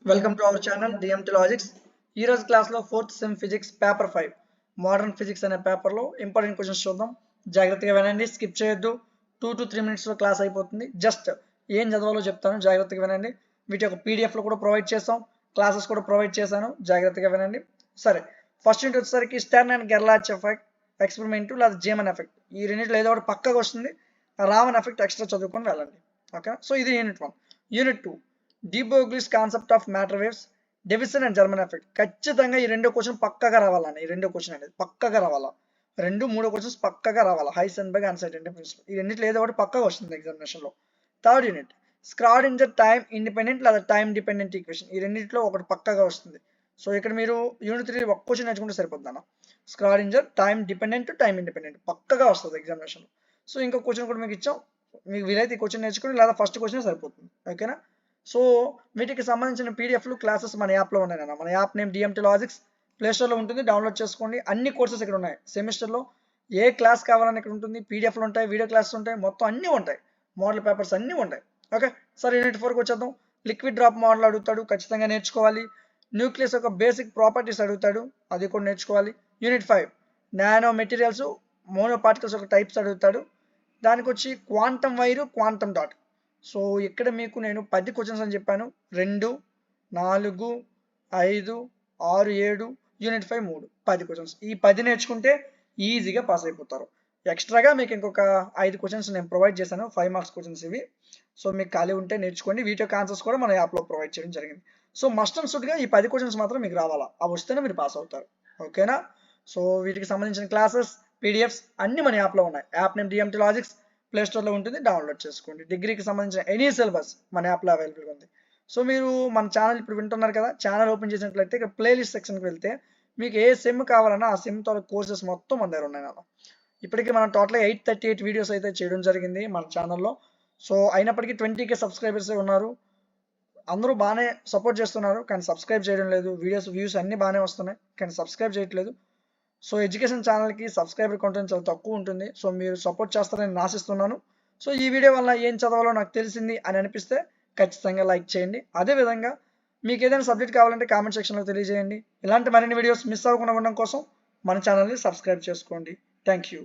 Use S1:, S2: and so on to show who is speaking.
S1: Welcome to our channel DMT logics. ఈ రోజు క్లాస్లో 4th sem physics paper 5 modern physics అనే పేపర్లో ఇంపార్టెంట్ క్వశ్చన్స్ చూద్దాం. జాగ్రత్తగా వినండి, స్కిప్ చేయొద్దు. 2 to 3 మినిట్స్లో క్లాస్ అయిపోతుంది. జస్ట్ ఏం చదవాలో చెప్తాను, జాగ్రత్తగా వినండి. వీటి యొక్క పీడిఎఫ్లో కూడా ప్రొవైడ్ చేస్తాం, క్లాసెస్ కూడా ప్రొవైడ్ చేశాను, జాగ్రత్తగా వినండి. సరే, ఫస్ట్ ఇంటి వచ్చేసరికి Stern and Gerlach effect experiment లేదా జేమన్ ఎఫెక్ట్, ఈ రెండింటిలో ఏదో ఒకటి పక్కగా వస్తుంది. రామన్ ఎఫెక్ట్ ఎక్స్ట్రా చదువుకొని వెళ్ళండి. ఓకే, సో ఇది unit 1. Unit 2 de Broglie's concept of matter waves, Davisson and Germer effect. ఖచ్చితంగా ఈ రెండో క్వశ్చన్ పక్కగా రావాలని, ఈ రెండో క్వశ్చన్ అనేది పక్కగా రావాలా, 2-3 క్వశ్చన్స్ పక్కగా రావాలా. హైసెన్బర్గ్ అన్సర్టెనిటీ ప్రిన్సిపల్, ఈ రెండింటిలో ఏదో ఒకటి పక్కగా వస్తుంది ఎగ్జామినేషన్లో. Third unit Schrödinger time independent లేదా టైమ్ డిపెండెంట్ ఈక్వేషన్, ఈ రెండింటిలో ఒకటి పక్కగా వస్తుంది. సో ఇక్కడ మీరు యూనిట్ 3 ఒక క్వశ్చన్ నేర్చుకుంటే సరిపోతుంది అన్న. Schrödinger time dependent time independent పక్కగా వస్తుంది ఎగ్జామినేషన్లో. సో ఇంకో క్వశ్చన్ కూడా మీకు ఇచ్చాం, మీకు వీలైతే ఈ క్వశ్చన్ నేర్చుకుని లేదా ఫస్ట్ క్వశ్చన్ సరిపోతుంది. ఓకేనా? సో వీటికి సంబంధించిన పీడిఎఫ్లు క్లాసెస్ మన యాప్లో ఉన్నాయన్న. మన యాప్ నేమ్ డిఎంటి లాజిక్స్, ప్లేస్టోర్లో ఉంటుంది, డౌన్లోడ్ చేసుకోండి. అన్ని కోర్సెస్ ఇక్కడ ఉన్నాయి. సెమిస్టర్లో ఏ క్లాస్ కావాలని ఇక్కడ ఉంటుంది, పీడిఎఫ్లు ఉంటాయి, వీడియో క్లాసెస్ ఉంటాయి, మొత్తం అన్నీ ఉంటాయి, మోడల్ పేపర్స్ అన్నీ ఉంటాయి. ఓకే, సరే యూనిట్ 4కి వచ్చేద్దాం. లిక్విడ్ డ్రాప్ మోడల్ అడుగుతాడు, ఖచ్చితంగా నేర్చుకోవాలి. న్యూక్లియస్ యొక్క బేసిక్ ప్రాపర్టీస్ అడుగుతాడు, అది కూడా నేర్చుకోవాలి. Unit 5 nano materials mono particles యొక్క టైప్స్ అడుగుతాడు. దానికి వచ్చి quantum wire quantum dot. So ఇక్కడ మీకు నేను 10 క్వశ్చన్స్ అని చెప్పాను. 2, 4, 5, 6, 7, యూనిట్ 5 3, 10 క్వశ్చన్స్. ఈ 10 నేర్చుకుంటే ఈజీగా పాస్ అయిపోతారు. ఎక్స్ట్రాగా మీకు ఇంకొక 5 క్వశ్చన్స్ నేను ప్రొవైడ్ చేశాను, 5 మార్క్స్ క్వశ్చన్స్ ఇవి. సో మీకు ఖాళీ ఉంటే నేర్చుకోండి. వీటి యొక్క ఆన్సర్స్ కూడా మన యాప్లో ప్రొవైడ్ చేయడం జరిగింది. సో మస్ట్ అండ్ షుడ్గా ఈ 10 క్వశ్చన్స్ మాత్రం మీకు రావాలా, అవి వస్తేనే మీరు పాస్ అవుతారు. ఓకేనా? సో వీటికి సంబంధించిన క్లాసెస్, పీడిఎఫ్స్ అన్ని మన యాప్లో ఉన్నాయి. యాప్ నేమ్ డిఎంటి లాజిక్స్, ప్లేస్టోర్లో ఉంటుంది, డౌన్లోడ్ చేసుకోండి. డిగ్రీకి సంబంధించిన ఎనీ సిలబస్ మన యాప్లో అవైలబుల్గా ఉంది. సో మీరు మన ఛానల్ ఇప్పుడు వింటున్నారు కదా, ఛానల్ ఓపెన్ చేసినట్లయితే ఇక్కడ ప్లేలిస్ట్ సెక్షన్కి వెళ్తే మీకు ఏ సిమ్ కావాలన్నా ఆ సిమ్ తో కోర్సెస్ మొత్తం మన దగ్గర ఉన్నాయి. ఇప్పటికీ మనం టోటల్గా 838 వీడియోస్ అయితే చేయడం జరిగింది మన ఛానల్లో. సో అయినప్పటికీ 20K సబ్స్క్రైబర్స్ ఉన్నారు. అందరూ బాగానే సపోర్ట్ చేస్తున్నారు, కానీ సబ్స్క్రైబ్ చేయడం లేదు. వీడియోస్ వ్యూస్ అన్నీ బాగానే వస్తున్నాయి, కానీ సబ్స్క్రైబ్ చేయట్లేదు. సో ఎడ్యుకేషన్ ఛానల్కి సబ్స్క్రైబర్ కంటెంట్ చాలా తక్కువ ఉంటుంది. సో మీరు సపోర్ట్ చేస్తారని నేను ఆశిస్తున్నాను. సో ఈ వీడియో వల్ల ఏం చదవాలో నాకు తెలిసింది అని అనిపిస్తే ఖచ్చితంగా లైక్ చేయండి. అదేవిధంగా మీకు ఏదైనా సబ్జెక్ట్ కావాలంటే కామెంట్ సెక్షన్లో తెలియజేయండి. ఇలాంటి మరిన్ని వీడియోస్ మిస్ అవ్వకుండా ఉండడం కోసం మన ఛానల్ని సబ్స్క్రైబ్ చేసుకోండి. Thank you.